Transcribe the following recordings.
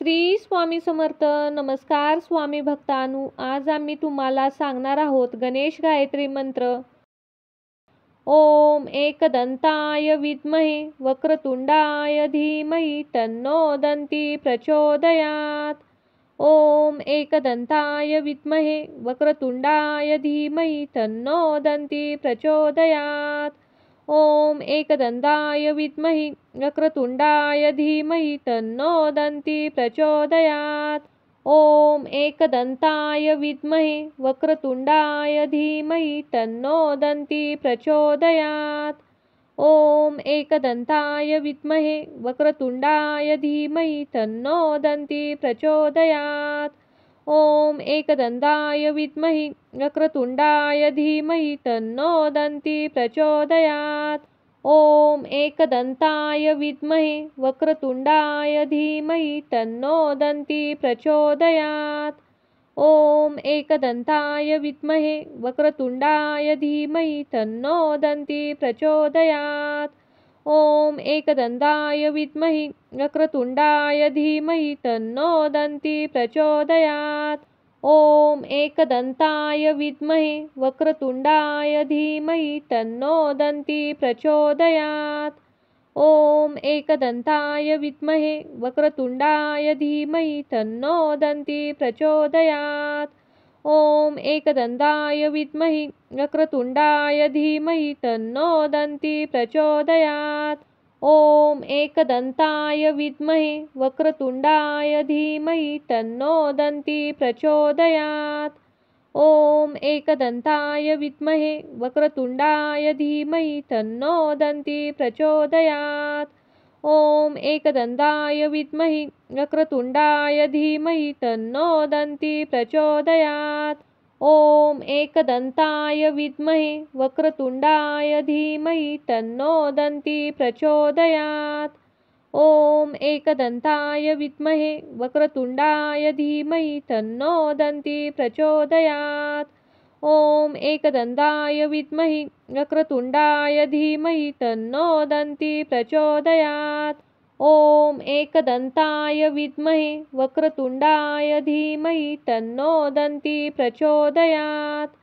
श्री स्वामी समर्थ. नमस्कार स्वामी भक्तांनो, आज आम्ही तुम्हाला सांगणार आहोत गणेश गायत्री मंत्र. ओम एकदंताय विद्महे वक्रतुंडाय धीमहि तन्नो दन्ती प्रचोदयात्. ओम एकदंताय विद्महे वक्रतुंडाय धीमहि तन्नो दन्ती प्रचोदयात्. ओम एकदंताय विद्महि वक्रतुंडाय धीमहि तन्नो दन्ती प्रचोदयात्. ओम एकदंताय विद्महे वक्रतुंडाय धीमहि तन्नो दन्ती प्रचोदयात्. ओम एकदंताय विद्महे वक्रतुंडाय धीमहि तन्नो दन्ती प्रचोदयात्. ओम एकदंताय विद्महि वक्रतुंडाय धीमहि तन्नो दन्ती प्रचोदयात्. ओम एकदंताय विद्महे वक्रतुंडाय धीमहि तन्नो दन्ती प्रचोदयात्. ओम एकदंताय विद्महे वक्रतुंडाय धीमहि तन्नो दन्ती प्रचोदयात्. ओम एकदंताय विद्महि वक्रतुंडाय धीमहि तन्नो दन्ती प्रचोदयात्. ओम एकदंताय विद्महे वक्रतुंडाय धीमहि तन्नो दन्ती प्रचोदयात्. ओम एकदंताय विद्महे वक्रतुंडाय धीमहि तन्नो दन्ती प्रचोदयात्. ओम एकदंताय विद्महि वक्रतुंडाय धीमहि तन्नो दन्ती प्रचोदयात्. ओम एकदंताय विद्महे वक्रतुंडाय धीमहि तन्नो दन्ती प्रचोदयात्. ओम एकदंताय विद्महे वक्रतुंडाय धीमहि तन्नो दन्ती प्रचोदयात्. ओम एकदंताय विद्महि वक्रतुंडाय धीमहि तन्नो दन्ती प्रचोदयात्. ओम एकदंताय विद्महे वक्रतुंडाय धीमहि तन्नो दन्ती प्रचोदयात्. ओम एकदंताय विद्महे वक्रतुंडाय धीमहि तन्नो दन्ती प्रचोदयात्. ओम एकदंताय विद्महि वक्रतुंडाय धीमहि तन्नो दन्ती प्रचोदयात्. ओम एकदंताय विद्महे वक्रतुंडाय धीमहि तन्नो दन्ती प्रचोदयात्.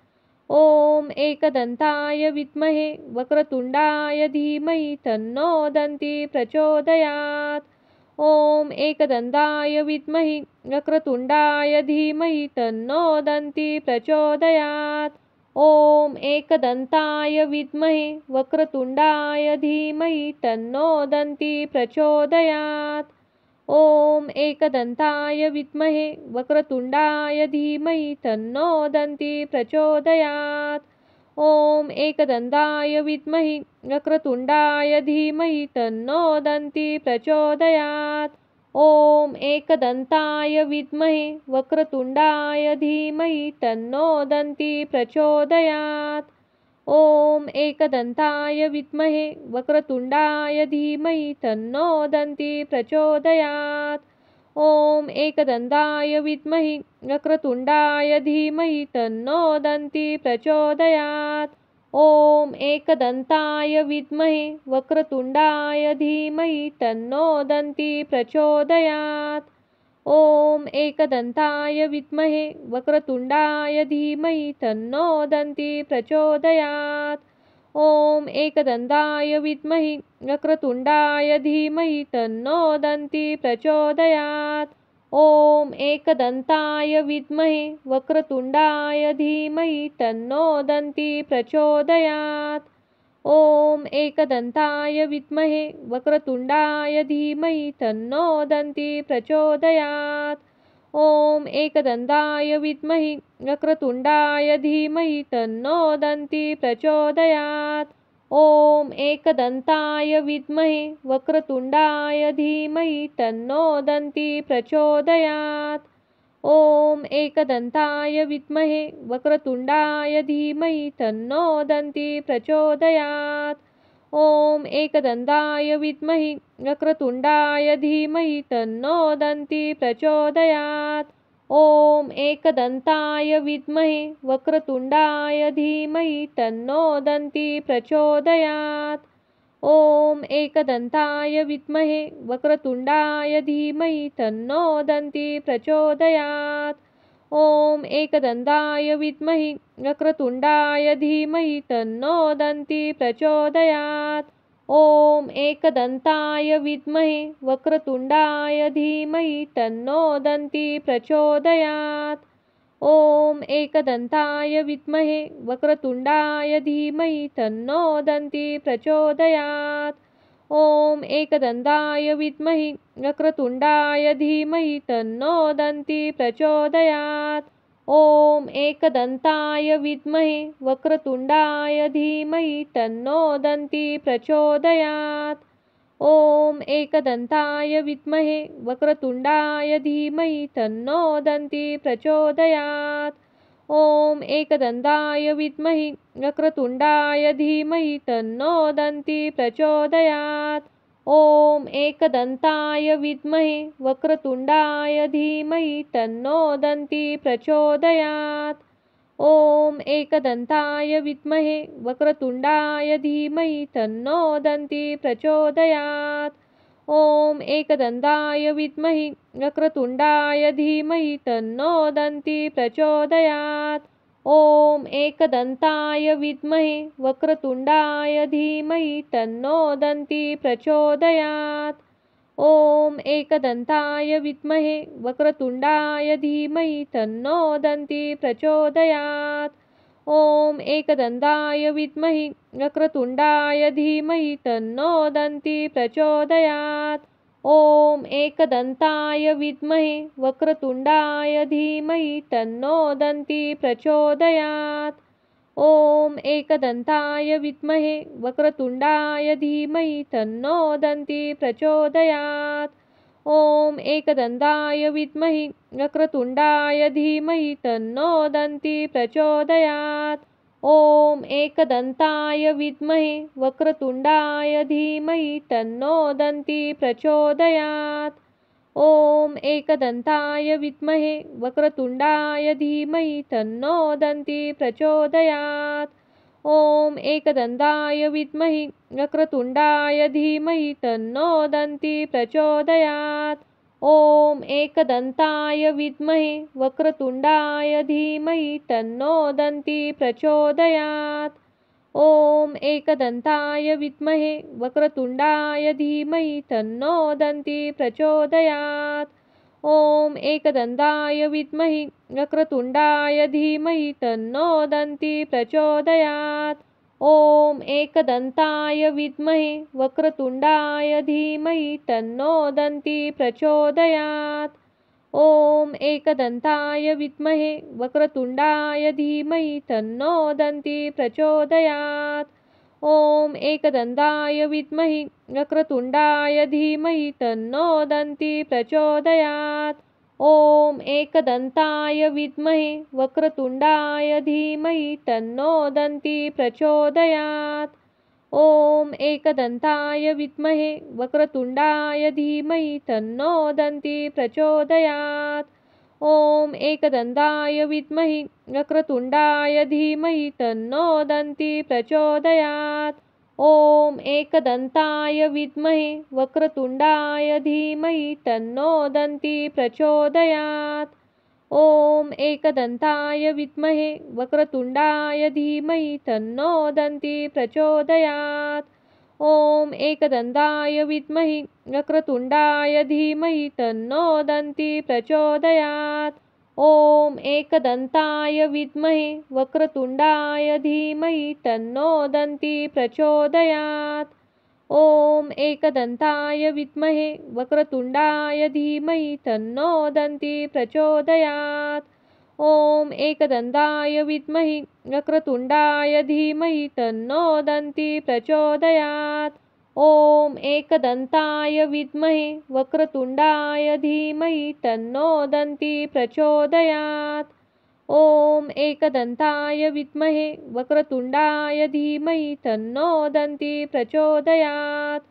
ओम एकदंताय विद्महे वक्रतुंडाय धीमहि तन्नो दन्ती प्रचोदयात्. ओम एकदंताय विद्महि वक्रतुंडाय धीमहि तन्नो दन्ती प्रचोदयात्. ओम एकदंताय विद्महे वक्रतुंडाय धीमहि तन्नो दन्ती प्रचोदयात्. ओम एकदंताय विद्महे वक्रतुंडाय धीमहि तन्नो दन्ती प्रचोदयात्. ओम एकदंताय विद्महि वक्रतुंडाय धीमहि तन्नो दन्ती प्रचोदयात्. ओम एकदंताय विद्महे वक्रतुंडाय धीमहि तन्नो दन्ती प्रचोदयात्. ओम एकदंताय विद्महे वक्रतुंडाय धीमहि तन्नो दन्ती प्रचोदयात्. ओम एकदंताय विद्महि वक्रतुंडाय धीमहि तन्नो दन्ती प्रचोदयात्. ओम एकदंताय विद्महे वक्रतुंडाय धीमहि तन्नो दन्ती प्रचोदयात्. ओम एकदंताय विद्महे वक्रतुंडाय धीमहि तन्नो दन्ती प्रचोदयात्. ओम एकदंताय विद्महि वक्रतुंडाय धीमहि तन्नो दन्ती प्रचोदयात्. ओम एकदंताय विद्महे वक्रतुंडाय धीमहि तन्नो दन्ती प्रचोदयात्. ओम एकदंताय विद्महे वक्रतुंडाय धीमहि तन्नो दन्ती प्रचोदयात्. ओम एकदंताय विद्महि वक्रतुंडाय धीमहि तन्नो दन्ती प्रचोदयात्. ओम एकदंताय विद्महे वक्रतुंडाय धीमहि तन्नो दन्ती प्रचोदयात्. ओम एकदंताय विद्महे वक्रतुंडाय धीमहि तन्नो दन्ती प्रचोदयात्. ओम एकदंताय विद्महि वक्रतुंडाय धीमहि तन्नो दन्ती प्रचोदयात्. ओम एकदंताय विद्महे वक्रतुंडाय धीमहि तन्नो दन्ती प्रचोदयात्. ॐ एकदन्ताय विद्महे वक्रतुण्डाय धीमहि तन्नो दन्ती प्रचोदयात्। ॐ एकदन्ताय विद्महि वक्रतुण्डाय धीमहि तन्नो दन्ती प्रचोदयात्। ॐ एकदन्ताय विद्महे वक्रतुण्डाय धीमहि तन्नो दन्ती प्रचोदयात्। ॐ एकदन्ताय विद्महे वक्रतुण्डाय धीमहि तन्नो दन्ती प्रचोदयात्। ॐ एकदन्ताय विद्महि वक्रतुण्डाय धीमहि तन्नो दन्ती प्रचोदयात्। ॐ एकदन्ताय विद्महे वक्रतुण्डाय धीमहि तन्नो दन्ती प्रचोदयात्। ॐ एकदन्ताय विद्महे वक्रतुण्डाय धीमहि तन्नो दन्ती प्रचोदयात्। ॐ एकदन्ताय विद्महि वक्रतुण्डाय धीमहि तन्नो दन्ती प्रचोदयात्। ॐ एकदन्ताय विद्महे वक्रतुण्डाय धीमहि तन्नो दन्ती प्रचोदयात्। ॐ एकदन्ताय विद्महे वक्रतुण्डाय धीमहि तन्नो दन्ती प्रचोदयात्। ॐ एकदन्ताय विद्महि वक्रतुण्डाय धीमहि तन्नो दन्ती प्रचोदयात्। ॐ एकदन्ताय विद्महे वक्रतुण्डाय धीमहि तन्नो दन्ती प्रचोदयात्। ॐ एकदन्ताय विद्महे वक्रतुण्डाय धीमहि तन्नो दन्ती प्रचोदयात्। ॐ एकदन्ताय विद्महि वक्रतुण्डाय धीमहि तन्नो दन्ती प्रचोदयात्। ॐ एकदन्ताय विद्महे वक्रतुण्डाय धीमहि तन्नो दन्ती प्रचोदयात्। ॐ एकदन्ताय विद्महे वक्रतुण्डाय धीमहि तन्नो दन्ती प्रचोदयात्। ॐ एकदन्ताय विद्महि वक्रतुण्डाय धीमहि तन्नो दन्ती प्रचोदयात्। ॐ एकदन्ताय विद्महे वक्रतुण्डाय धीमहि तन्नो दन्ती प्रचोदयात्। ॐ एकदन्ताय विद्महे वक्रतुण्डाय धीमहि तन्नो दन्ती प्रचोदयात्। ॐ एकदन्ताय विद्महि वक्रतुण्डाय धीमहि तन्नो दन्ती प्रचोदयात्। ॐ एकदन्ताय विद्महे वक्रतुण्डाय धीमहि तन्नो दन्ती प्रचोदयात्। ॐ एकदन्ताय विद्महे वक्रतुण्डाय धीमहि तन्नो दन्ती प्रचोदयात्। ॐ एकदन्ताय विद्महि वक्रतुण्डाय धीमहि तन्नो दन्ती प्रचोदयात्। ॐ एकदन्ताय विद्महे वक्रतुण्डाय धीमहि तन्नो दन्ती प्रचोदयात्। ॐ एकदन्ताय विद्महे वक्रतुण्डाय धीमहि तन्नो दन्ती प्रचोदयात्। ॐ एकदन्ताय विद्महि वक्रतुण्डाय धीमहि तन्नो दन्ती प्रचोदयात्। ॐ एकदन्ताय विद्महे वक्रतुण्डाय धीमहि तन्नो दन्ती प्रचोदयात्। ॐ एकदन्ताय विद्महे वक्रतुण्डाय धीमहि तन्नो दन्ती प्रचोदयात्। ॐ एकदन्ताय विद्महि वक्रतुण्डाय धीमहि तन्नो दन्ती प्रचोदयात्। ॐ एकदन्ताय विद्महे वक्रतुण्डाय धीमहि तन्नो दन्ती प्रचोदयात्। ॐ एकदन्ताय विद्महे वक्रतुण्डाय धीमहि तन्नो दन्ती प्रचोदयात्। ॐ एकदन्ताय विद्महि वक्रतुण्डाय धीमहि तन्नो दन्ती प्रचोदयात्। ॐ एकदन्ताय विद्महे वक्रतुण्डाय धीमहि तन्नो दन्ती प्रचोदयात्। ॐ एकदन्ताय विद्महे वक्रतुण्डाय धीमहि तन्नो दन्ती प्रचोदयात्। ॐ एकदन्ताय विद्महि वक्रतुण्डाय धीमहि तन्नो दन्ती प्रचोदयात्। ॐ एकदन्ताय विद्महे वक्रतुण्डाय धीमहि तन्नो दन्ती प्रचोदयात्। ॐ एकदन्ताय विद्महे वक्रतुण्डाय धीमहि तन्नो दन्ती प्रचोदयात्।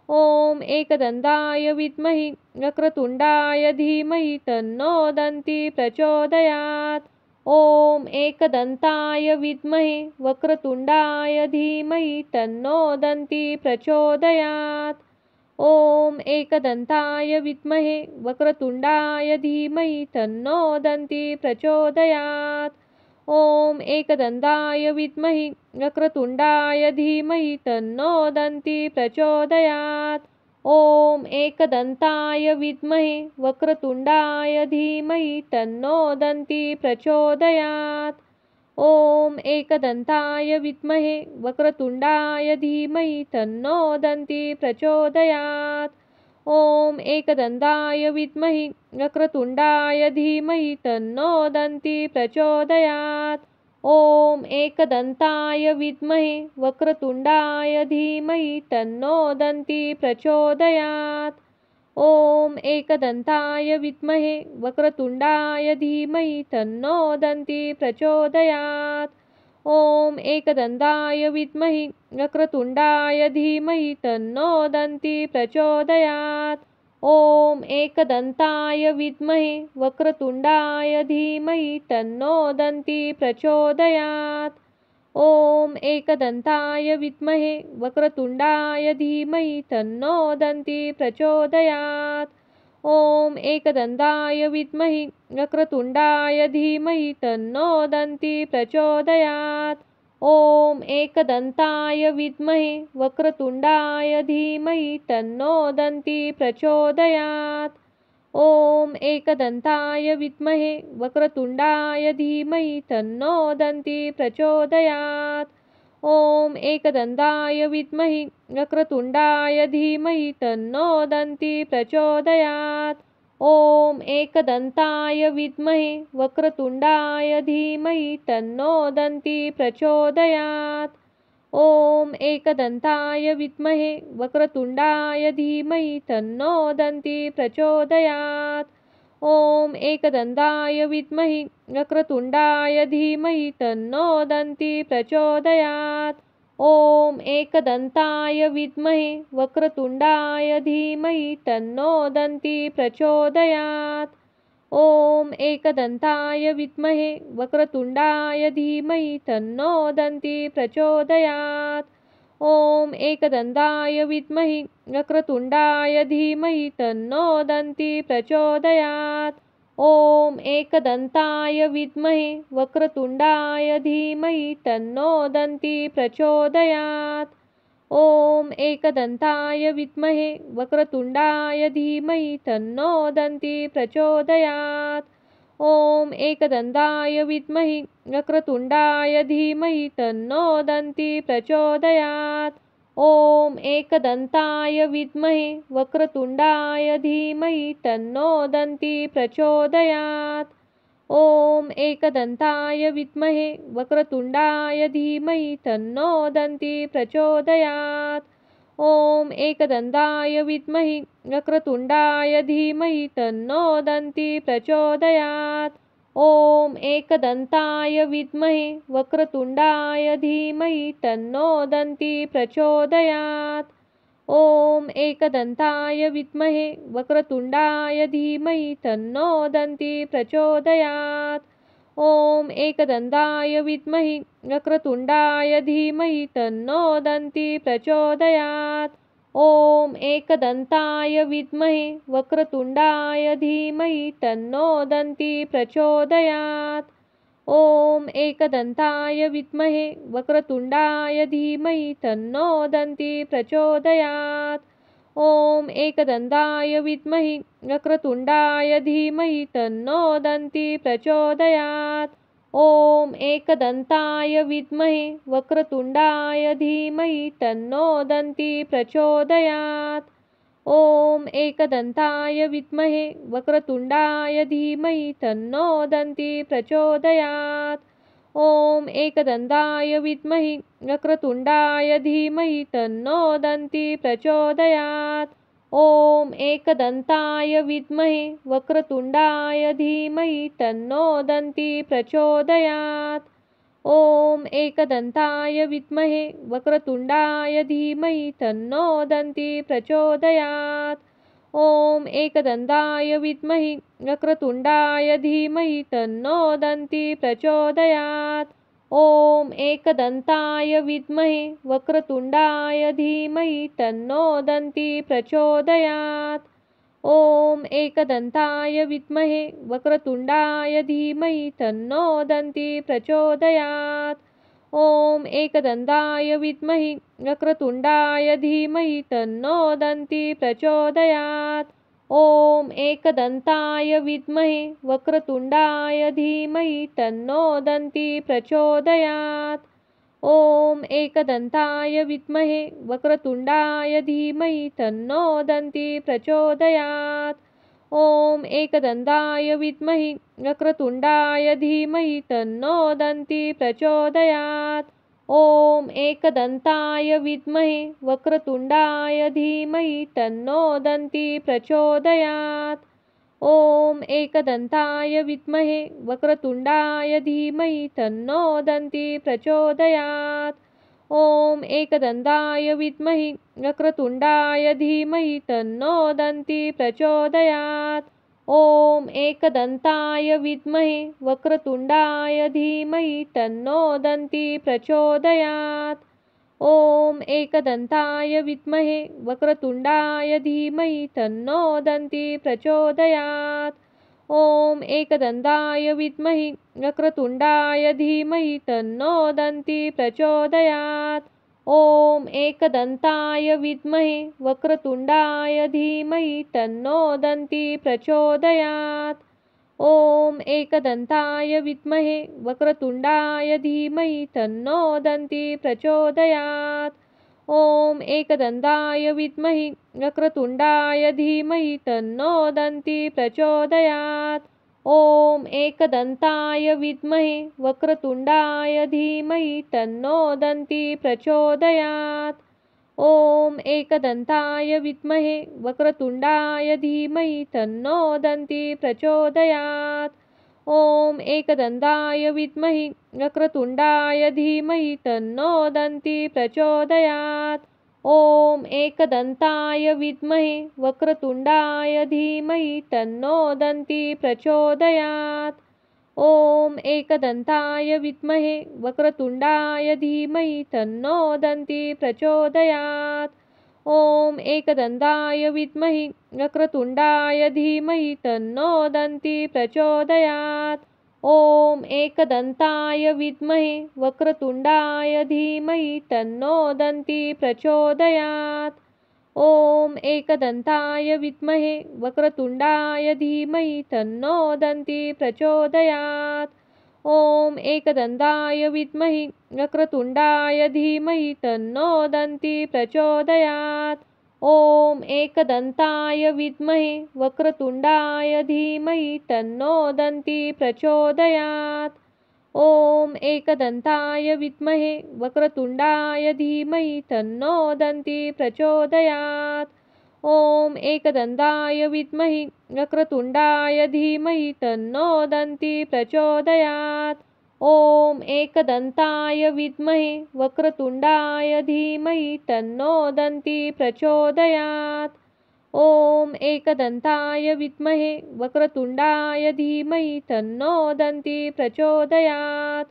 ॐ एकदन्ताय विद्महि वक्रतुण्डाय धीमहि तन्नो दन्ती प्रचोदयात्। ॐ एकदन्ताय विद्महे वक्रतुण्डाय धीमहि तन्नो दन्ती प्रचोदयात्। ॐ एकदन्ताय विद्महे वक्रतुण्डाय धीमहि तन्नो दन्ती प्रचोदयात्। ॐ एकदन्ताय विद्महे वक्रतुण्डाय धीमहि तन्नो दन्ती प्रचोदयात्। ॐ एकदन्ताय विद्महे वक्रतुण्डाय धीमहि तन्नो दन्ती प्रचोदयात्। ॐ एकदन्ताय विद्महे वक्रतुण्डाय धीमहि तन्नो दन्ती प्रचोदयात्। ॐ एकदन्ताय विद्महे वक्रतुण्डाय धीमहि तन्नो दन्ती प्रचोदयात्। ॐ एकदन्ताय विद्महे वक्रतुण्डाय धीमहि तन्नो दन्ती प्रचोदयात्। ॐ एकदन्ताय विद्महे वक्रतुण्डाय धीमहि तन्नो दन्ती प्रचोदयात्। ॐ एकदन्ताय विद्महे वक्रतुण्डाय धीमहि तन्नो दन्ती प्रचोदयात्। ॐ एकदन्ताय विद्महे वक्रतुण्डाय धीमहि तन्नो दन्ती प्रचोदयात्। ॐ एकदन्ताय विद्महे वक्रतुण्डाय धीमहि तन्नो दन्ती प्रचोदयात्। ॐ एकदन्ताय विद्महे वक्रतुण्डाय धीमहि तन्नो दन्ती प्रचोदयात्। ॐ एकदन्ताय विद्महे वक्रतुण्डाय धीमहि तन्नो दन्ती प्रचोदयात्। ॐ एकदन्ताय विद्महे वक्रतुण्डाय धीमहि तन्नो दन्ती प्रचोदयात्। ॐ एकदन्ताय विद्महे वक्रतुण्डाय धीमहि तन्नो दन्ती प्रचोदयात्। ॐ एकदन्ताय विद्महे वक्रतुण्डाय धीमहि तन्नो दन्ती प्रचोदयात्। ॐ एकदन्ताय विद्महे वक्रतुण्डाय धीमहि तन्नो दन्ती प्रचोदयात्। ॐ एकदन्ताय विद्महे वक्रतुण्डाय धीमहि तन्नो दन्ती प्रचोदयात्। ॐ एकदन्ताय विद्महे वक्रतुण्डाय धीमहि तन्नो दन्ती प्रचोदयात्। ॐ एकदन्ताय विद्महे वक्रतुण्डाय धीमहि तन्नो दन्ती प्रचोदयात्। ॐ एकदन्ताय विद्महे वक्रतुण्डाय धीमहि तन्नो दन्ती प्रचोदयात्। ॐ एकदन्ताय विद्महे वक्रतुण्डाय धीमहि तन्नो दन्ती प्रचोदयात्। ॐ एकदन्ताय विद्महे वक्रतुण्डाय धीमहि तन्नो दन्ती प्रचोदयात्। ॐ एकदन्ताय विद्महे वक्रतुण्डाय धीमहि तन्नो दन्ती प्रचोदयात्। ॐ एकदन्ताय विद्महे वक्रतुण्डाय धीमहि तन्नो दन्ती प्रचोदयात्। ॐ एकदन्ताय विद्महे वक्रतुण्डाय धीमहि तन्नो दन्ती प्रचोदयात्। ॐ एकदन्ताय विद्महे वक्रतुण्डाय धीमहि तन्नो दन्ती प्रचोदयात्। ॐ एकदन्ताय विद्महे वक्रतुण्डाय धीमहि तन्नो दन्ती प्रचोदयात्। ॐ एकदन्ताय विद्महे वक्रतुण्डाय धीमहि तन्नो दन्ती प्रचोदयात्। ॐ एकदन्ताय विद्महे वक्रतुण्डाय धीमहि तन्नो दन्ती प्रचोदयात्। ॐ एकदन्ताय विद्महे वक्रतुण्डाय धीमहि तन्नो दन्ती प्रचोदयात्। ॐ एकदन्ताय विद्महे वक्रतुण्डाय धीमहि तन्नो दन्ती प्रचोदयात्। ॐ एकदन्ताय विद्महे वक्रतुण्डाय धीमहि तन्नो दन्ती प्रचोदयात्। ॐ एकदन्ताय विद्महे वक्रतुण्डाय धीमहि तन्नो दन्ती प्रचोदयात्। ॐ एकदन्ताय विद्महे वक्रतुण्डाय धीमहि तन्नो दन्ती प्रचोदयात्। ॐ एकदन्ताय विद्महे वक्रतुण्डाय धीमहि तन्नो दन्ती प्रचोदयात्। ॐ एकदन्ताय विद्महे वक्रतुण्डाय धीमहि तन्नो दन्ती प्रचोदयात्। ॐ एकदन्ताय विद्महे वक्रतुण्डाय धीमहि तन्नो दन्ती प्रचोदयात्। ॐ एकदन्ताय विद्महे वक्रतुण्डाय धीमहि तन्नो दन्ती प्रचोदयात्। ॐ एकदन्ताय विद्महे वक्रतुण्डाय धीमहि तन्नो दन्ती प्रचोदयात्। ॐ एकदन्ताय विद्महे वक्रतुण्डाय धीमहि तन्नो दन्ती प्रचोदयात्। ॐ एकदन्ताय विद्महे वक्रतुण्डाय धीमहि तन्नो दन्ती प्रचोदयात्। ॐ एकदन्ताय विद्महे वक्रतुण्डाय धीमहि तन्नो दन्ती प्रचोदयात्। ॐ एकदन्ताय विद्महे वक्रतुण्डाय धीमहि तन्नो दन्ती प्रचोदयात्। ॐ एकदन्ताय विद्महे वक्रतुण्डाय धीमहि तन्नो दन्ती प्रचोदयात्। ॐ एकदन्ताय विद्महे वक्रतुण्डाय धीमहि तन्नो दन्ती प्रचोदयात्। ॐ एकदन्ताय विद्महे वक्रतुण्डाय धीमहि तन्नो दन्ती प्रचोदयात्। ॐ एकदन्ताय विद्महे वक्रतुण्डाय धीमहि तन्नो दन्ती प्रचोदयात्। ॐ एकदन्ताय विद्महे वक्रतुण्डाय धीमहि तन्नो दन्ती प्रचोदयात्। ॐ एकदन्ताय विद्महे वक्रतुण्डाय धीमहि तन्नो दन्ती प्रचोदयात्। ॐ एकदन्ताय विद्महे वक्रतुण्डाय धीमहि तन्नो दन्ती प्रचोदयात्। ॐ एकदन्ताय विद्महे वक्रतुण्डाय धीमहि तन्नो दन्ती प्रचोदयात्। ॐ एकदन्ताय विद्महे वक्रतुण्डाय धीमहि तन्नो दन्ती प्रचोदयात्। ॐ एकदन्ताय विद्महे वक्रतुण्डाय धीमहि तन्नो दन्ती प्रचोदयात्। ॐ एकदन्ताय विद्महे वक्रतुण्डाय धीमहि तन्नो दन्ती प्रचोदयात्। ॐ एकदन्ताय विद्महे वक्रतुण्डाय धीमहि तन्नो दन्ती प्रचोदयात्। ॐ एकदन्ताय विद्महे वक्रतुण्डाय धीमहि तन्नो दन्ती प्रचोदयात्। ॐ एकदन्ताय विद्महे वक्रतुण्डाय धीमहि तन्नो दन्ती प्रचोदयात्। ॐ एकदन्ताय विद्महे वक्रतुण्डाय धीमहि तन्नो दन्ती प्रचोदयात्। ॐ एकदन्ताय विद्महे वक्रतुण्डाय धीमहि तन्नो दन्ती प्रचोदयात्। ॐ एकदन्ताय विद्महे वक्रतुण्डाय धीमहि तन्नो दन्ती प्रचोदयात्। ॐ एकदन्ताय विद्महे वक्रतुण्डाय धीमहि तन्नो दन्ती प्रचोदयात्। ॐ एकदन्ताय विद्महे वक्रतुण्डाय धीमहि तन्नो दन्ती प्रचोदयात्। ॐ एकदन्ताय विद्महे वक्रतुण्डाय धीमहि तन्नो दन्ती प्रचोदयात्। ॐ एकदन्ताय विद्महे वक्रतुण्डाय धीमहि तन्नो दन्ती प्रचोदयात्। ॐ एकदन्ताय विद्महे वक्रतुण्डाय धीमहि तन्नो दन्ती प्रचोदयात्। ॐ एकदन्ताय विद्महे वक्रतुण्डाय धीमहि तन्नो दन्ती प्रचोदयात्। ॐ एकदन्ताय विद्महे वक्रतुण्डाय धीमहि तन्नो दन्ती प्रचोदयात्।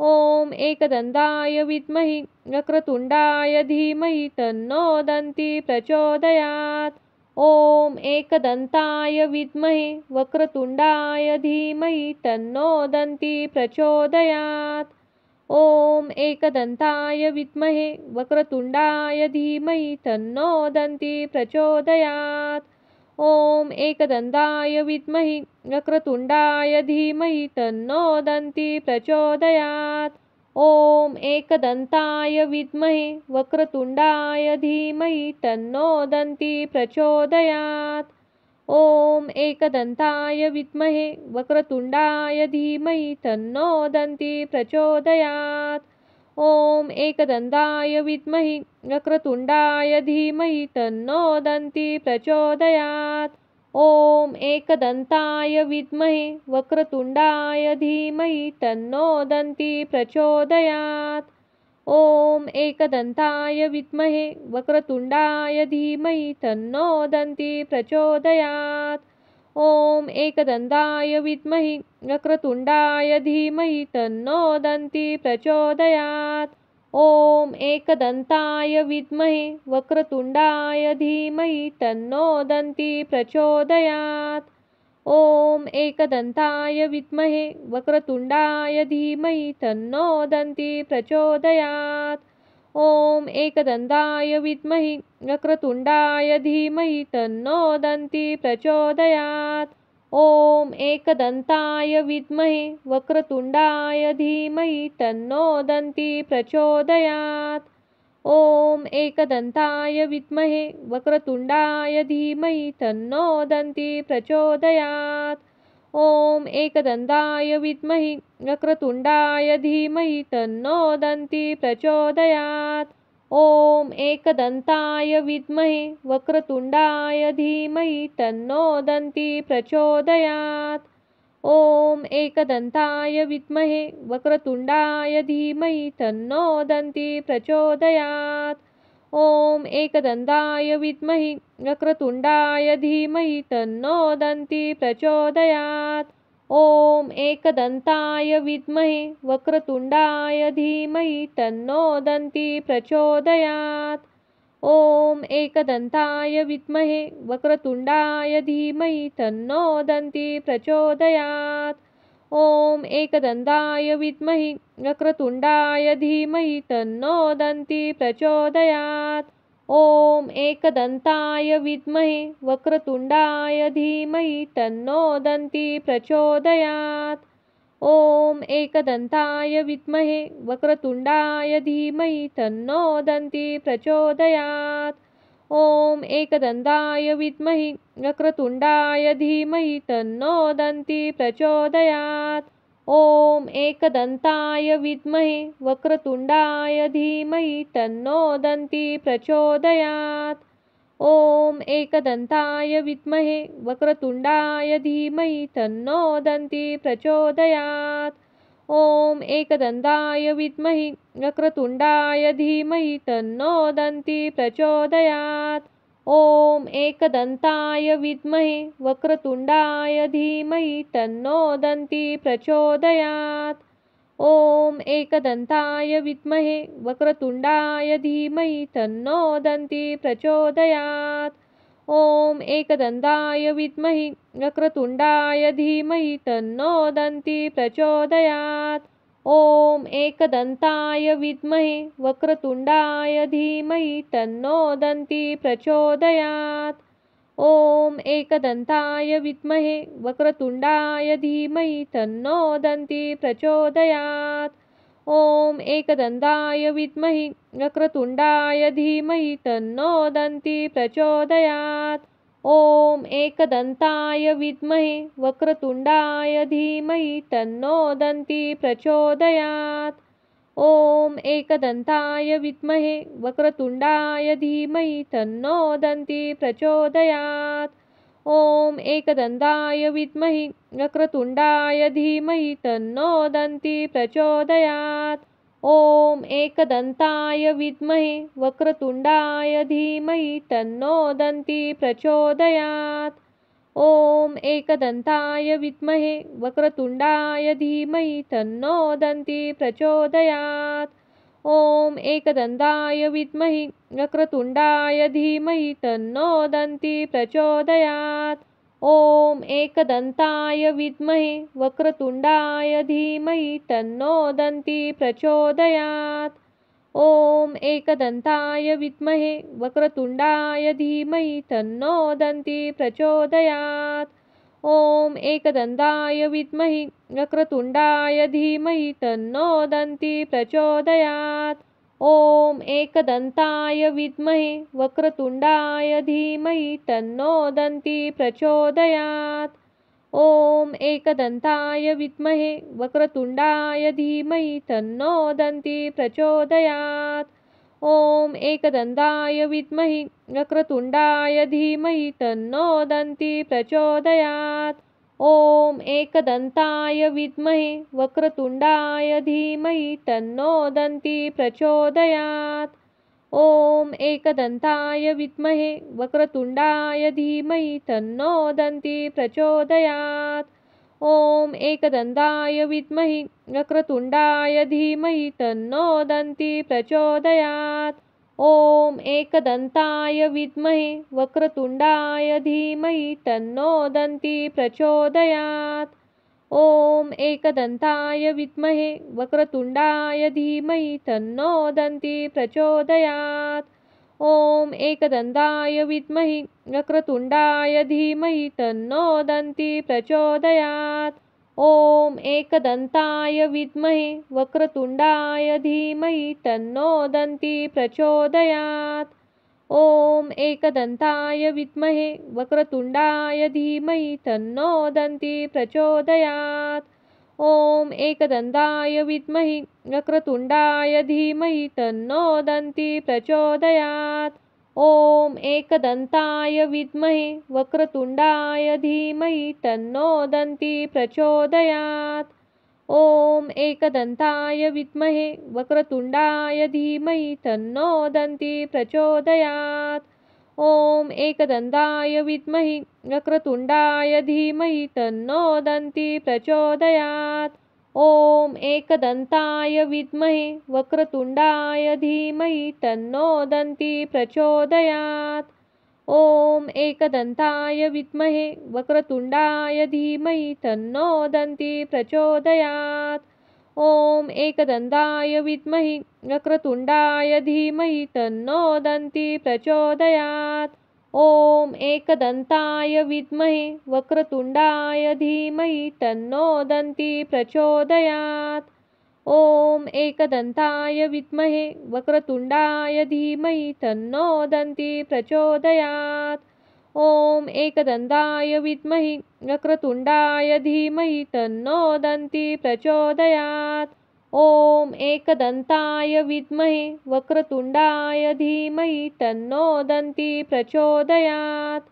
ॐ एकदन्ताय विद्महे वक्रतुण्डाय धीमहि तन्नो दन्ती प्रचोदयात्। ॐ एकदन्ताय विद्महे वक्रतुण्डाय धीमहि तन्नो दन्ती प्रचोदयात्। ॐ एकदन्ताय विद्महे वक्रतुण्डाय धीमहि तन्नो दन्ती प्रचोदयात्। ॐ एकदन्ताय विद्महे वक्रतुण्डाय धीमहि तन्नो दन्ती प्रचोदयात्। ॐ एकदन्ताय विद्महे वक्रतुण्डाय धीमहि तन्नो दन्ती प्रचोदयात्। ॐ एकदन्ताय विद्महे वक्रतुण्डाय धीमहि तन्नो दन्ती प्रचोदयात्। ॐ एकदन्ताय विद्महे वक्रतुण्डाय धीमहि तन्नो दन्ती प्रचोदयात्। ॐ एकदन्ताय विद्महे वक्रतुण्डाय धीमहि तन्नो दन्ती प्रचोदयात्। ॐ एकदन्ताय विद्महे वक्रतुण्डाय धीमहि तन्नो दन्ती प्रचोदयात्। ॐ एकदन्ताय विद्महि वक्रतुण्डाय धीमहि तन्नो दन्ती प्रचोदयात्। ॐ एकदन्ताय विद्महे वक्रतुण्डाय धीमहि तन्नो दन्ती प्रचोदयात्। ॐ एकदन्ताय विद्महे वक्रतुण्डाय धीमहि तन्नो दन्ती प्रचोदयात्। ॐ एकदन्ताय विद्महि वक्रतुण्डाय धीमहि तन्नो दन्ती प्रचोदयात्। ॐ एकदन्ताय विद्महे वक्रतुण्डाय धीमहि तन्नो दन्ती प्रचोदयात्। ॐ एकदन्ताय विद्महे वक्रतुण्डाय धीमहि तन्नो दन्ती प्रचोदयात्। ॐ एकदन्ताय विद्महि वक्रतुण्डाय धीमहि तन्नो दन्ती प्रचोदयात्। ॐ एकदन्ताय विद्महे वक्रतुण्डाय धीमहि तन्नो दन्ती प्रचोदयात्। ॐ एकदन्ताय विद्महे वक्रतुण्डाय धीमहि तन्नो दन्ती प्रचोदयात्। ॐ एकदन्ताय विद्महि वक्रतुण्डाय धीमहि तन्नो दन्ती प्रचोदयात्। ॐ एकदन्ताय विद्महे वक्रतुण्डाय धीमहि तन्नो दन्ती प्रचोदयात्। ॐ एकदन्ताय विद्महे वक्रतुण्डाय धीमहि तन्नो दन्ती प्रचोदयात्। ॐ एकदन्ताय विद्महि वक्रतुण्डाय धीमहि तन्नो दन्ती प्रचोदयात्। ॐ एकदन्ताय विद्महे वक्रतुण्डाय धीमहि तन्नो दन्ती प्रचोदयात्। ॐ एकदन्ताय विद्महे वक्रतुण्डाय धीमहि तन्नो दन्ती प्रचोदयात्। ॐ एकदन्ताय विद्महि वक्रतुण्डाय धीमहि तन्नो दन्ती प्रचोदयात्। ॐ एकदन्ताय विद्महे वक्रतुण्डाय धीमहि तन्नो दन्ती प्रचोदयात्। ॐ एकदन्ताय विद्महे वक्रतुण्डाय धीमहि तन्नो दन्ती प्रचोदयात्। ॐ एकदन्ताय विद्महि वक्रतुण्डाय धीमहि तन्नो दन्ती प्रचोदयात्। ॐ एकदन्ताय विद्महे वक्रतुण्डाय धीमहि तन्नो दन्ती प्रचोदयात्। ॐ एकदन्ताय विद्महे वक्रतुण्डाय धीमहि तन्नो दन्ती प्रचोदयात्। ॐ एकदन्ताय विद्महि वक्रतुण्डाय धीमहि तन्नो दन्ती प्रचोदयात्। ॐ एकदन्ताय विद्महे वक्रतुण्डाय धीमहि तन्नो दन्ती प्रचोदयात्। ॐ एकदन्ताय विद्महे वक्रतुण्डाय धीमहि तन्नो दन्ती प्रचोदयात्। ॐ एकदन्ताय विद्महि वक्रतुण्डाय धीमहि तन्नो दन्ती प्रचोदयात्। ॐ एकदन्ताय विद्महे वक्रतुण्डाय धीमहि तन्नो दन्ती प्रचोदयात्। ॐ एकदन्ताय विद्महे वक्रतुण्डाय धीमहि तन्नो दन्ती प्रचोदयात्। ॐ एकदन्ताय विद्महि वक्रतुण्डाय धीमहि तन्नो दन्ती प्रचोदयात्। ॐ एकदन्ताय विद्महे वक्रतुण्डाय धीमहि तन्नो दन्ती प्रचोदयात्। ॐ एकदन्ताय विद्महे वक्रतुण्डाय धीमहि तन्नो दन्ती प्रचोदयात्। ॐ एकदन्ताय विद्महि वक्रतुण्डाय धीमहि तन्नो दन्ती प्रचोदयात्। ॐ एकदन्ताय विद्महे वक्रतुण्डाय धीमहि तन्नो दन्ती प्रचोदयात्। ॐ एकदन्ताय विद्महे वक्रतुण्डाय धीमहि तन्नो दन्ती प्रचोदयात्। ॐ एकदन्ताय विद्महि वक्रतुण्डाय धीमहि तन्नो दन्ती प्रचोदयात्। ॐ एकदन्ताय विद्महे वक्रतुण्डाय धीमहि तन्नो दन्ती प्रचोदयात्। ॐ एकदन्ताय विद्महे वक्रतुण्डाय धीमहि तन्नो दन्ती प्रचोदयात्। ॐ एकदन्ताय विद्महि वक्रतुण्डाय धीमहि तन्नो दन्ती प्रचोदयात्। ॐ एकदन्ताय विद्महे वक्रतुण्डाय धीमहि तन्नो दन्ती प्रचोदयात्। ॐ एकदन्ताय विद्महे वक्रतुण्डाय धीमहि तन्नो दन्ती प्रचोदयात्। ॐ एकदन्ताय विद्महे वक्रतुण्डाय धीमहि तन्नो दन्ती प्रचोदयात्। ॐ एकदन्ताय विद्महे वक्रतुण्डाय धीमहि तन्नो दन्ती प्रचोदयात्। ॐ एकदन्ताय विद्महे वक्रतुण्डाय धीमहि तन्नो दन्ती प्रचोदयात्। ॐ एकदन्ताय विद्महे वक्रतुण्डाय धीमहि तन्नो दन्ती प्रचोदयात्। ॐ एकदन्ताय विद्महे वक्रतुण्डाय धीमहि तन्नो दन्ती प्रचोदयात्। ॐ एकदन्ताय विद्महे वक्रतुण्डाय धीमहि तन्नो दन्ती प्रचोदयात्। ॐ एकदन्ताय विद्महे वक्रतुण्डाय धीमहि तन्नो दन्ती प्रचोदयात्। ॐ एकदन्ताय विद्महे वक्रतुण्डाय धीमहि तन्नो दन्ती प्रचोदयात्। ॐ एकदन्ताय विद्महे वक्रतुण्डाय धीमहि तन्नो दन्ती प्रचोदयात्। ॐ एकदन्ताय विद्महे वक्रतुण्डाय धीमहि तन्नो दन्ती प्रचोदयात्। ॐ एकदन्ताय विद्महे वक्रतुण्डाय धीमहि तन्नो दन्ती प्रचोदयात्। ॐ एकदन्ताय विद्महे वक्रतुण्डाय धीमहि तन्नो दन्ती प्रचोदयात्। ॐ एकदन्ताय विद्महे वक्रतुण्डाय धीमहि तन्नो दन्ती प्रचोदयात्। ॐ एकदन्ताय विद्महे वक्रतुण्डाय धीमहि तन्नो दन्ती प्रचोदयात्। ॐ एकदन्ताय विद्महे वक्रतुण्डाय धीमहि तन्नो दन्ती प्रचोदयात्। ॐ एकदन्ताय विद्महे वक्रतुण्डाय धीमहि तन्नो दन्ती प्रचोदयात्। ॐ एकदन्ताय विद्महे वक्रतुण्डाय धीमहि तन्नो दन्ती प्रचोदयात्। ॐ एकदन्ताय विद्महे वक्रतुण्डाय धीमहि तन्नो दन्ती प्रचोदयात्।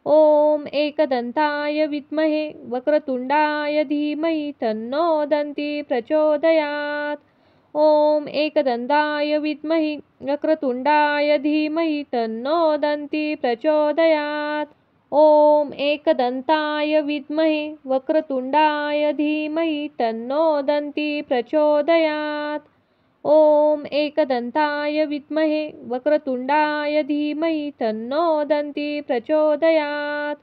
ॐ एकदन्ताय विद्महे वक्रतुण्डाय धीमहि तन्नो दन्ती प्रचोदयात्। ॐ एकदन्ताय विद्महे वक्रतुण्डाय धीमहि तन्नो दन्ती प्रचोदयात्। ॐ एकदन्ताय विद्महे वक्रतुण्डाय धीमहि तन्नो दन्ती प्रचोदयात्। ॐ एकदन्ताय विद्महे वक्रतुण्डाय धीमहि तन्नो दन्ती प्रचोदयात्।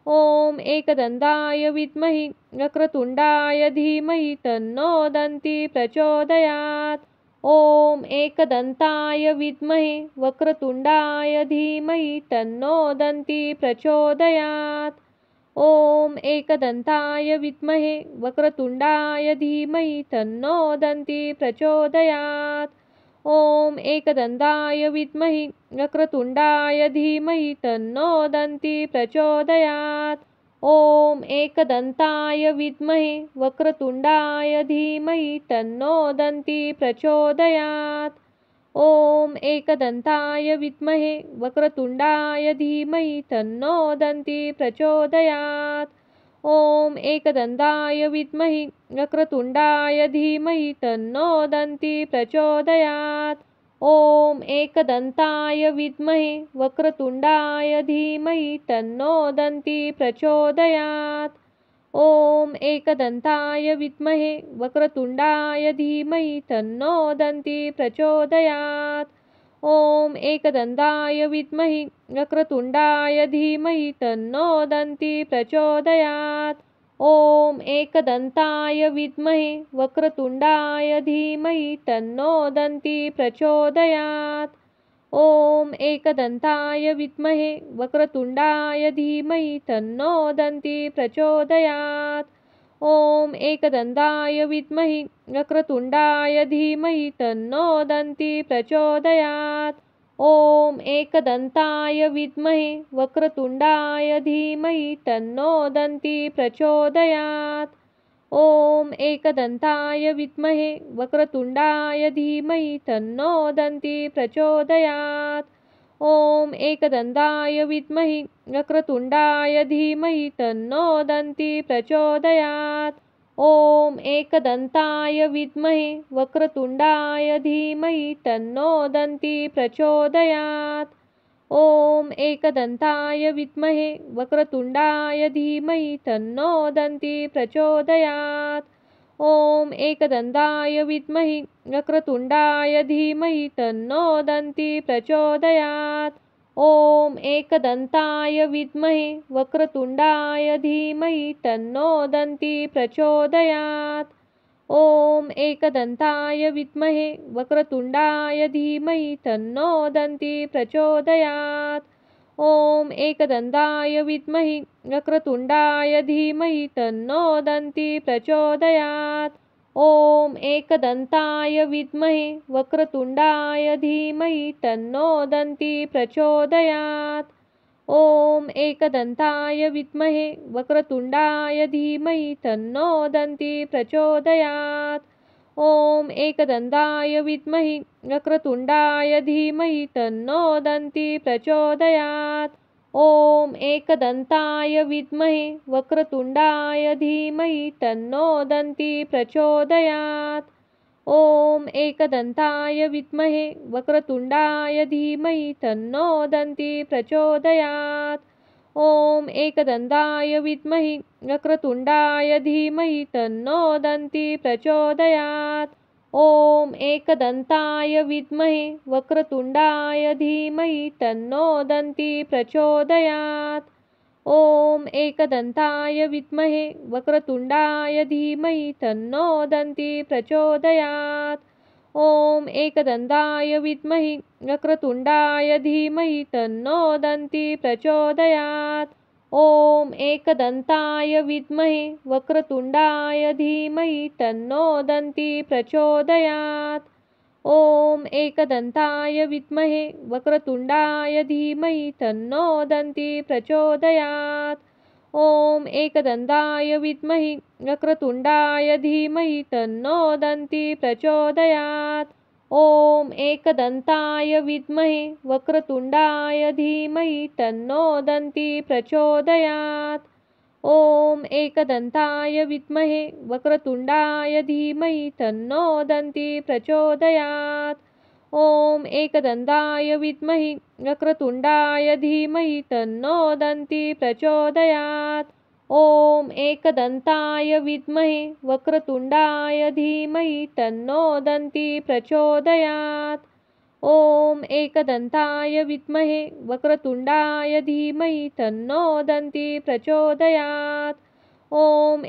ॐ एकदन्ताय विद्महे वक्रतुण्डाय धीमहि तन्नो दन्ती प्रचोदयात्। ॐ एकदन्ताय विद्महे वक्रतुण्डाय धीमहि तन्नो दन्ती प्रचोदयात्। ॐ एकदन्ताय विद्महे वक्रतुण्डाय धीमहि तन्नो दन्ती प्रचोदयात्। ॐ एकदन्ताय विद्महे वक्रतुण्डाय धीमहि तन्नो दन्ती प्रचोदयात्। ॐ एकदन्ताय विद्महे वक्रतुण्डाय धीमहि तन्नो दन्ती प्रचोदयात्। ॐ एकदन्ताय विद्महे वक्रतुण्डाय धीमहि तन्नो दन्ती प्रचोदयात्। ॐ एकदन्ताय विद्महे वक्रतुण्डाय धीमहि तन्नो दन्ती प्रचोदयात्। ॐ एकदन्ताय विद्महे वक्रतुण्डाय धीमहि तन्नो दन्ती प्रचोदयात्। ॐ एकदन्ताय विद्महे वक्रतुण्डाय धीमहि तन्नो दन्ती प्रचोदयात्। ॐ एकदन्ताय विद्महे वक्रतुण्डाय धीमहि तन्नो दन्ती प्रचोदयात्। ॐ एकदन्ताय विद्महे वक्रतुण्डाय धीमहि तन्नो दन्ती प्रचोदयात्। ॐ एकदन्ताय विद्महे वक्रतुण्डाय धीमहि तन्नो दन्ती प्रचोदयात्। ॐ एकदन्ताय विद्महे वक्रतुण्डाय धीमहि तन्नो दन्ती प्रचोदयात्। ॐ एकदन्ताय विद्महे वक्रतुण्डाय धीमहि तन्नो दन्ती प्रचोदयात्। ॐ एकदन्ताय विद्महे वक्रतुण्डाय धीमहि तन्नो दन्ती प्रचोदयात्। ॐ एकदन्ताय विद्महे वक्रतुण्डाय धीमहि तन्नो दन्ती प्रचोदयात्। ॐ एकदन्ताय विद्महे वक्रतुण्डाय धीमहि तन्नो दन्ती प्रचोदयात्। ॐ एकदन्ताय विद्महे वक्रतुण्डाय धीमहि तन्नो दन्ती प्रचोदयात्। ॐ एकदन्ताय विद्महे वक्रतुण्डाय धीमहि तन्नो दन्ती प्रचोदयात्। ॐ एकदन्ताय विद्महे वक्रतुण्डाय धीमहि तन्नो दन्ती प्रचोदयात्। ॐ एकदन्ताय विद्महे वक्रतुण्डाय धीमहि तन्नो दन्ती प्रचोदयात्। ॐ एकदन्ताय विद्महे वक्रतुण्डाय धीमहि तन्नो दन्ती प्रचोदयात्। ॐ एकदन्ताय विद्महे वक्रतुण्डाय धीमहि तन्नो दन्ती प्रचोदयात्। ॐ एकदन्ताय विद्महे वक्रतुण्डाय धीमहि तन्नो दन्ती प्रचोदयात्। ॐ एकदन्ताय विद्महे वक्रतुण्डाय धीमहि तन्नो दन्ती प्रचोदयात्। ॐ एकदन्ताय विद्महे वक्रतुण्डाय धीमहि तन्नो दन्ती प्रचोदयात्। ॐ एकदन्ताय विद्महे वक्रतुण्डाय धीमहि तन्नो दन्ती प्रचोदयात्। ॐ एकदन्ताय विद्महे वक्रतुण्डाय धीमहि तन्नो दन्ती प्रचोदयात्। ॐ एकदन्ताय विद्महे वक्रतुण्डाय धीमहि तन्नो दन्ती प्रचोदयात्। ॐ एकदन्ताय विद्महे वक्रतुण्डाय धीमहि तन्नो दन्ती प्रचोदयात्। ॐ एकदन्ताय विद्महे वक्रतुण्डाय धीमहि तन्नो दन्ती प्रचोदयात्। ॐ एकदन्ताय विद्महे वक्रतुण्डाय धीमहि तन्नो दन्ती प्रचोदयात्। ॐ एकदन्ताय विद्महे वक्रतुण्डाय धीमहि तन्नो दन्ती प्रचोदयात्। ॐ एकदन्ताय विद्महे वक्रतुण्डाय धीमहि तन्नो दन्ती प्रचोदयात्। ॐ एकदन्ताय विद्महे वक्रतुण्डाय धीमहि तन्नो दन्ती प्रचोदयात्। ॐ एकदन्ताय विद्महे वक्रतुण्डाय धीमहि तन्नो दन्ती प्रचोदयात्। ॐ एकदन्ताय विद्महे वक्रतुण्डाय धीमहि तन्नो दन्ती प्रचोदयात्। ॐ एकदन्ताय विद्महे वक्रतुण्डाय धीमहि तन्नो दन्ती प्रचोदयात्। ॐ एकदन्ताय विद्महे वक्रतुण्डाय धीमहि तन्नो दन्ती प्रचोदयात्। ॐ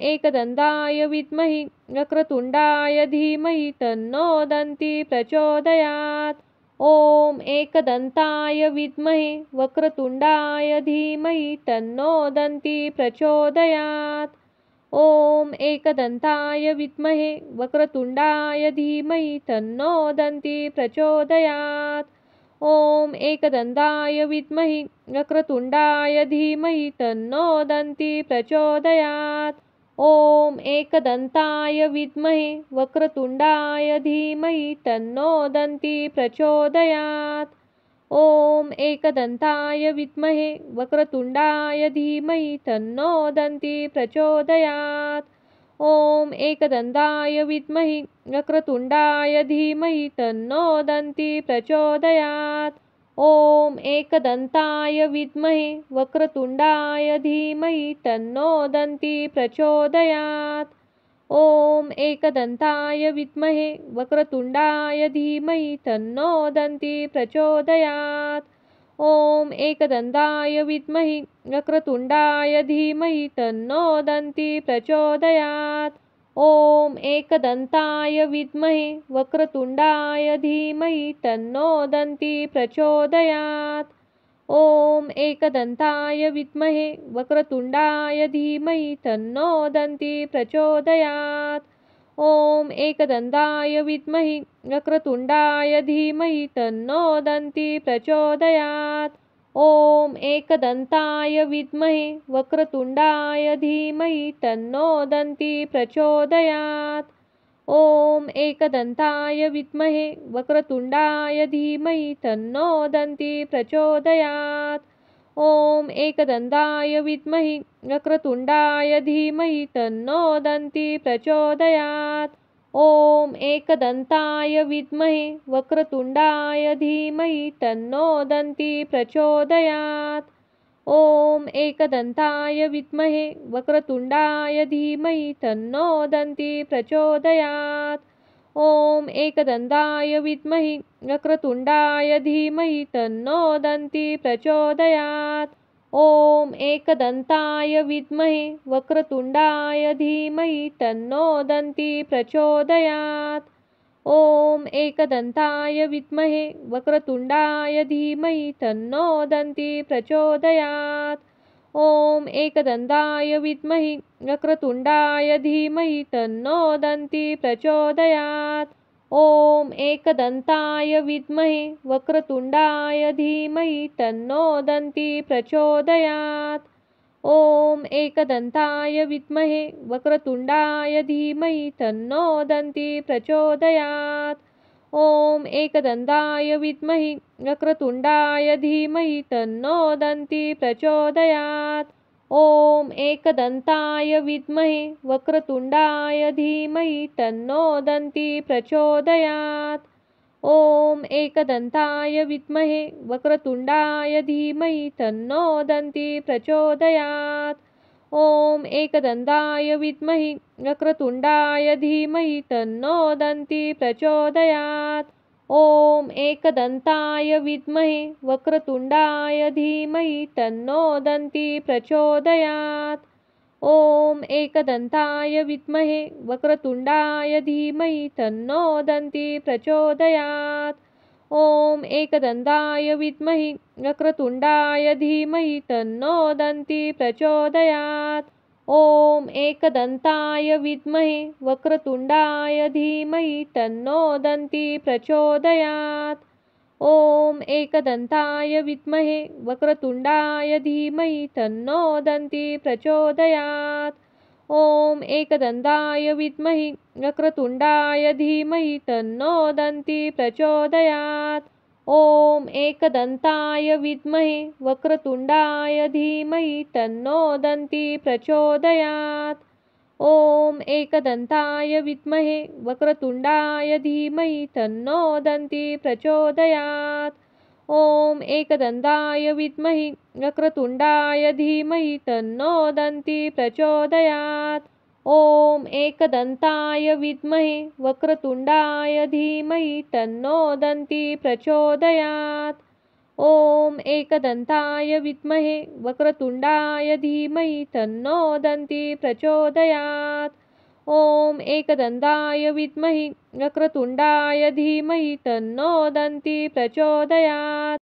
एकदन्ताय विद्महे वक्रतुण्डाय धीमहि तन्नो दन्ती प्रचोदयात्। ॐ एकदन्ताय विद्महे वक्रतुण्डाय धीमहि तन्नो दन्ती प्रचोदयात्। ॐ एकदन्ताय विद्महे वक्रतुण्डाय धीमहि तन्नो दन्ती प्रचोदयात्। ॐ एकदन्ताय विद्महे वक्रतुण्डाय धीमहि तन्नो दन्ती प्रचोदयात्। ॐ एकदन्ताय विद्महे वक्रतुण्डाय धीमहि तन्नो दन्ती प्रचोदयात्। ॐ एकदन्ताय विद्महे वक्रतुण्डाय धीमहि तन्नो दन्ती प्रचोदयात्। ॐ एकदन्ताय विद्महे वक्रतुण्डाय धीमहि तन्नो दन्ती प्रचोदयात्। ॐ एकदन्ताय विद्महे वक्रतुण्डाय धीमहि तन्नो दन्ती प्रचोदयात्। ॐ एकदन्ताय विद्महे वक्रतुण्डाय धीमहि तन्नो दन्ती प्रचोदयात्। ॐ एकदन्ताय विद्महे वक्रतुण्डाय धीमहि तन्नो दन्ती प्रचोदयात्। ॐ एकदन्ताय विद्महे वक्रतुण्डाय धीमहि तन्नो दन्ती प्रचोदयात्। ॐ एकदन्ताय विद्महे वक्रतुण्डाय धीमहि तन्नो दन्ती प्रचोदयात्। ॐ एकदन्ताय विद्महे वक्रतुण्डाय धीमहि तन्नो दन्ती प्रचोदयात्। ॐ एकदन्ताय विद्महे वक्रतुण्डाय धीमहि तन्नो दन्ती प्रचोदयात्। ॐ एकदन्ताय विद्महि वक्रतुण्डाय धीमहि तन्नो दन्ती प्रचोदयात्। ॐ एकदन्ताय विद्महे वक्रतुण्डाय धीमहि तन्नो दन्ती प्रचोदयात्। ॐ एकदन्ताय विद्महे वक्रतुण्डाय धीमहि तन्नो दन्ती प्रचोदयात्। ॐ एकदन्ताय विद्महि वक्रतुण्डाय धीमहि तन्नो दन्ती प्रचोदयात्। ॐ एकदन्ताय विद्महे वक्रतुण्डाय धीमहि तन्नो दन्ती प्रचोदयात्। ॐ एकदन्ताय विद्महे वक्रतुण्डाय धीमहि तन्नो दन्ती प्रचोदयात्। ॐ एकदन्ताय विद्महि वक्रतुण्डाय धीमहि तन्नो दन्ती प्रचोदयात्। ॐ एकदन्ताय विद्महे वक्रतुण्डाय धीमहि तन्नो दन्ती प्रचोदयात्। ॐ एकदन्ताय विद्महे वक्रतुण्डाय धीमहि तन्नो दन्ती प्रचोदयात्। ॐ एकदन्ताय विद्महि वक्रतुण्डाय धीमहि तन्नो दन्ती प्रचोदयात्। ॐ एकदन्ताय विद्महे वक्रतुण्डाय धीमहि तन्नो दन्ती प्रचोदयात्। ॐ एकदन्ताय विद्महे वक्रतुण्डाय धीमहि तन्नो दन्ती प्रचोदयात्। ॐ एकदन्ताय विद्महि वक्रतुण्डाय धीमहि तन्नो दन्ती प्रचोदयात्। ॐ एकदन्ताय विद्महे वक्रतुण्डाय धीमहि तन्नो दन्ती प्रचोदयात्। ॐ एकदन्ताय विद्महे वक्रतुण्डाय धीमहि तन्नो दन्ती प्रचोदयात्। ॐ एकदन्ताय विद्महि वक्रतुण्डाय धीमहि तन्नो दन्ती प्रचोदयात्। ॐ एकदन्ताय विद्महे वक्रतुण्डाय धीमहि तन्नो दन्ती प्रचोदयात्। ॐ एकदन्ताय विद्महे वक्रतुण्डाय धीमहि तन्नो दन्ती प्रचोदयात्। ॐ एकदन्ताय विद्महि वक्रतुण्डाय धीमहि तन्नो दन्ती प्रचोदयात्। ॐ एकदन्ताय विद्महे वक्रतुण्डाय धीमहि तन्नो दन्ती प्रचोदयात्। ॐ एकदन्ताय विद्महे वक्रतुण्डाय धीमहि तन्नो दन्ती प्रचोदयात्। ॐ एकदन्ताय विद्महि वक्रतुण्डाय धीमहि तन्नो दन्ती प्रचोदयात्। ॐ एकदन्ताय विद्महे वक्रतुण्डाय धीमहि तन्नो दन्ती प्रचोदयात्। ॐ एकदन्ताय विद्महे वक्रतुण्डाय धीमहि तन्नो दन्ती प्रचोदयात्। ॐ एकदन्ताय विद्महि वक्रतुण्डाय धीमहि तन्नो दन्ती प्रचोदयात्।